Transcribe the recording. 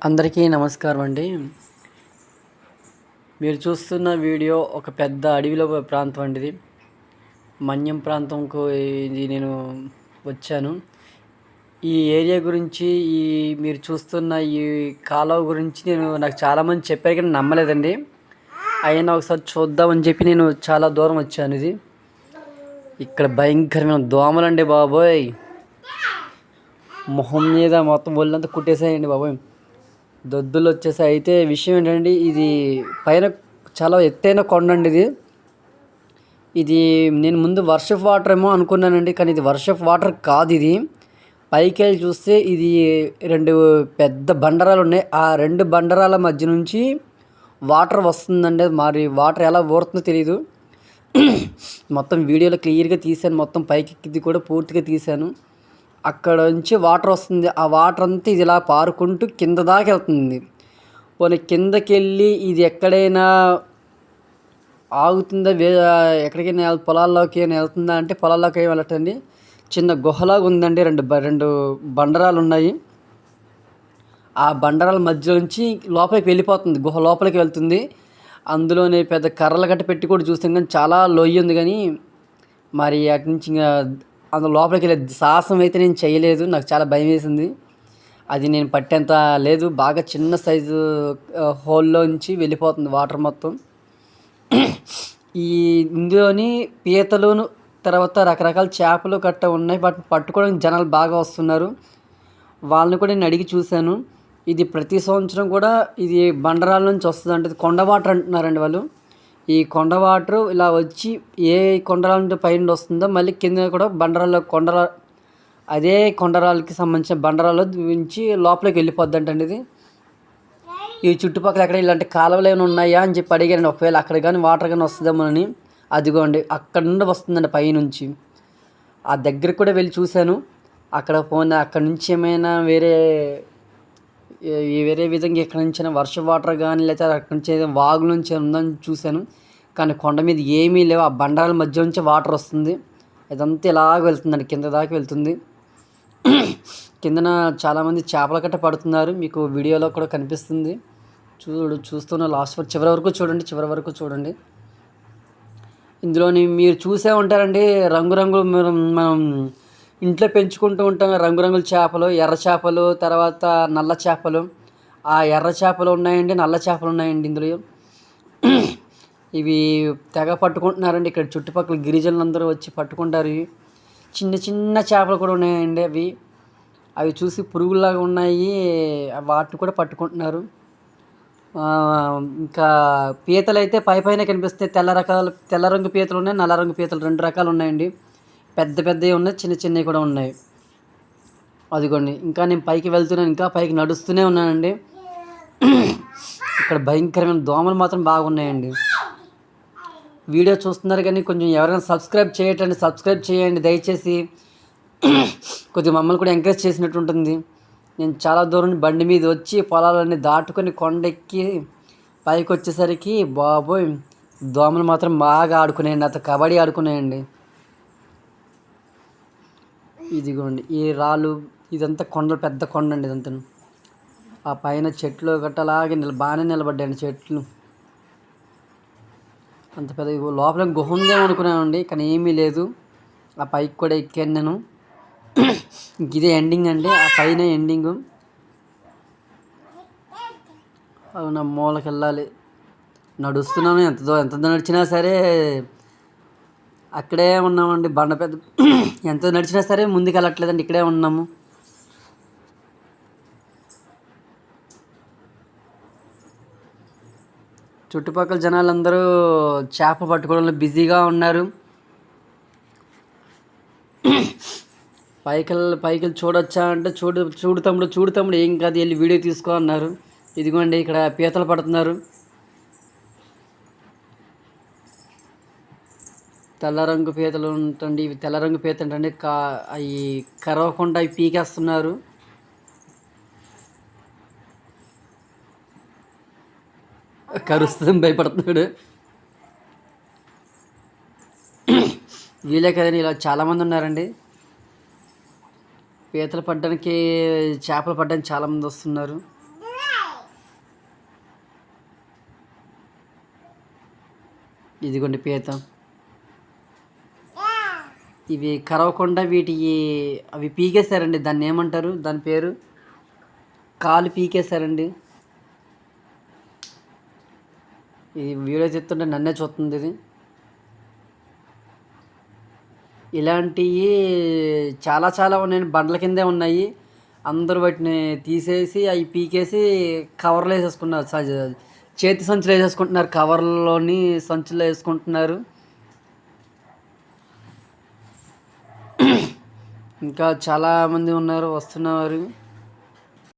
అందరికీ నమస్కారం అండి. మీరు చూస్తున్న వీడియో ఒక పెద్ద అడవిలో ప్రాంతం అండి. ఇది మన్యం ప్రాంతంకు నేను వచ్చాను. ఈ ఏరియా గురించి మీరు చూస్తున్న ఈ కాలువ గురించి నాకు చాలామంది చెప్పారు కానీ నమ్మలేదండి. అయినా ఒకసారి చూద్దామని చెప్పి నేను చాలా దూరం వచ్చాను. ఇక్కడ భయంకరమైన దోమలండి బాబోయ్, మొహం మీద మొత్తం ఒళ్ళంతా కుట్టేసాయండి బాబోయ్, దద్దులు వచ్చేసాయి. అయితే విషయం ఏంటంటే, ఇది పైన చాలా ఎత్తైన కొండ అండి. ఇది నేను ముందు వర్షపు వాటర్ ఏమో అనుకున్నానండి, కానీ ఇది వర్షపు వాటర్ కాదు. ఇది పైకి వెళ్ళి చూస్తే ఇది 2 పెద్ద బండరాలు ఉన్నాయి. ఆ 2 బండరాల మధ్య నుంచి వాటర్ వస్తుందండి. మరి వాటర్ ఎలా ఊరుతుందో తెలియదు. మొత్తం వీడియోలో క్లియర్గా తీశాను, మొత్తం పైకి ఎక్కింది కూడా పూర్తిగా తీశాను. అక్కడ నుంచి వాటర్ వస్తుంది. ఆ వాటర్ అంతా ఇది ఇలా పారుకుంటూ కింద దాకా వెళ్తుంది. పోనీ కిందకి వెళ్ళి ఇది ఎక్కడైనా ఆగుతుందా, ఎక్కడికైనా పొలాల్లోకి అయినా వెళ్తుందా అంటే పొలాల్లోకి ఏమి వెళ్ళటండి. చిన్న గుహలాగా ఉందండి. 2 బండరాలు ఉన్నాయి. ఆ బండరాల మధ్య నుంచి లోపలికి వెళ్ళిపోతుంది, గుహ లోపలికి వెళ్తుంది. అందులోనే పెద్ద కర్రలు గట్ట పెట్టి కూడా చూస్తాం, కానీ చాలా లోయ ఉంది. కానీ మరి అటు నుంచి ఇంకా అందులో లోపలికి వెళ్ళే సాహసం అయితే నేను చేయలేదు. నాకు చాలా భయం వేసింది. అది నేను పట్టేంత లేదు. బాగా చిన్న సైజు హోల్లోంచి వెళ్ళిపోతుంది వాటర్ మొత్తం. ఈ ఇందులోని పీతలును తర్వాత రకరకాల చేపలు గట్ట ఉన్నాయి. వాటిని పట్టుకోవడానికి జనాలు బాగా వస్తున్నారు. వాళ్ళని కూడా నేను అడిగి చూశాను. ఇది ప్రతి సంవత్సరం కూడా ఇది బండరాల నుంచి వస్తుంది అంటే కొండ వాటర్ అంటున్నారండి వాళ్ళు. ఈ కొండ వాటర్ ఇలా వచ్చి ఏ కొండరాల నుండి పైన వస్తుందో మళ్ళీ కింద కూడా అదే కొండరాలకి సంబంధించిన బండరాల్లో నుంచి లోపలికి వెళ్ళిపోద్ది అంటండి. ఇది ఈ చుట్టుపక్కల ఎక్కడ ఇలాంటి కాలువలు ఏమైనా ఉన్నాయా అని చెప్పి అడిగారండి. ఒకవేళ అక్కడ కానీ వాటర్ కానీ వస్తుందేమోనని. అదిగోండి అక్కడ నుండి వస్తుందండి పైనుంచి. ఆ దగ్గరికి కూడా వెళ్ళి చూశాను. అక్కడ నుంచి ఏమైనా వేరే విధంగా ఎక్కడి నుంచైనా వర్ష వాటర్ కానీ లేకపోతే అక్కడి నుంచి వాగు నుంచి ఉందని చూశాను. కానీ కొండ మీద ఏమీ లేవు. ఆ బండరాల మధ్య నుంచి వాటర్ వస్తుంది. ఇదంతా ఇలాగ వెళ్తుందండి, కింద దాకా వెళ్తుంది. కిందన చాలామంది చేపల కట్ట పడుతున్నారు. మీకు వీడియోలో కూడా కనిపిస్తుంది. చూస్తున్న లాస్ట్ చివరి వరకు చూడండి. ఇందులోని మీరు చూసే ఉంటారండి, రంగురంగులు మనం ఇంట్లో పెంచుకుంటూ ఉంటాం రంగురంగుల చేపలు, ఎర్ర చేపలు, తర్వాత నల్ల చేపలు. ఆ ఎర్ర చేపలు ఉన్నాయండి, నల్ల చేపలు ఉన్నాయండి ఇందులో. ఇవి తెగ పట్టుకుంటున్నారండి. ఇక్కడ చుట్టుపక్కల గిరిజనులందరూ వచ్చి పట్టుకుంటారు. చిన్న చిన్న చేపలు కూడా ఉన్నాయండి. అవి చూసి పురుగులాగా ఉన్నాయి. వాటిని కూడా పట్టుకుంటున్నారు. ఇంకా పీతలు అయితే పైన కనిపిస్తాయి. తెల్ల రంగు పీతలు ఉన్నాయి, నల్ల రంగు పీతలు 2 రకాలు ఉన్నాయండి. పెద్ద పెద్దవి ఉన్నాయి, చిన్న చిన్నవి కూడా ఉన్నాయి. అదిగోండి ఇంకా నేను పైకి వెళ్తున్నాను, ఇంకా పైకి నడుస్తూనే ఉన్నానండి. ఇక్కడ భయంకరమైన దోమలు మాత్రం బాగున్నాయండి. వీడియో చూస్తున్నారు కానీ కొంచెం ఎవరైనా సబ్స్క్రైబ్ చేయండి దయచేసి. కొద్దిగా మమ్మల్ని కూడా ఎంకరేజ్ చేసినట్టు ఉంటుంది. నేను చాలా దూరం బండి మీద వచ్చి పొలాలన్నీ దాటుకొని కొండెక్కి పైకి వచ్చేసరికి బాబోయ్, దోమలు మాత్రం బాగా ఆడుకున్నాయండి. నాతో కబడ్డీ ఆడుకున్నాయండి. ఇదిగోండి ఈ రాళ్ళు, ఇదంతా పెద్ద కొండ అండి ఇదంతా. ఆ పైన చెట్లు గట్టలాగే బాగానే నిలబడ్డాయండి చెట్లు. అంత పెద్ద లోపల గుహ ఉందేమో అనుకున్నానండి, కానీ ఏమీ లేదు. ఆ పైకి కూడా ఎక్కాను నేను. ఇదే ఎండింగ్ అండి, ఆ పైన ఎండింగ్. అవునా, మూలకి వెళ్ళాలి. నడుస్తున్నాను, ఎంత నడిచినా సరే అక్కడే ఉన్నామండి. ఎంత నడిచినా సరే ముందుకు వెళ్ళట్లేదండి, ఇక్కడే ఉన్నాము. చుట్టుపక్కల జనాలందరూ చేప పట్టుకోవడంలో బిజీగా ఉన్నారు. పైకి చూడొచ్చా అంటే చూడు తమ్ముడు ఏం కాదు, వెళ్ళి వీడియో తీసుకో అన్నారు. ఇదిగోండి ఇక్కడ పీతలు పడుతున్నారు. తెల్ల రంగు పీతలు ఉంటుంది. ఇవి తెల్ల రంగు పీత ఏంటండి, అవి కరవకుండా అవి పీకేస్తున్నారు. కరుస్తుంది, భయపడుతున్నాడు. వీలే కదండి, ఇలా చాలామంది ఉన్నారండి. పీతలు పట్టడానికి, చేపలు పట్టడానికి చాలామంది వస్తున్నారు. ఇదిగోండి పీత. ఇవి కరవకుండా వీటికి అవి పీకేశారండి. దాన్ని ఏమంటారు, దాని పేరు? కాలు పీకేశారండి. ఇది వీడియో చెప్తుంటే నన్నే చూస్తుంది ఇది. ఇలాంటివి చాలా చాలా ఉన్నాయండి. బండ్ల కిందే ఉన్నాయి. అందరూ వాటిని తీసేసి అవి పీకేసి కవర్లో వేసేసుకున్నారు. చేతి సంచులు వేసేసుకుంటున్నారు. కవర్లోని సంచులు వేసుకుంటున్నారు. ఇంకా చాలామంది ఉన్నారు, వస్తున్నారు.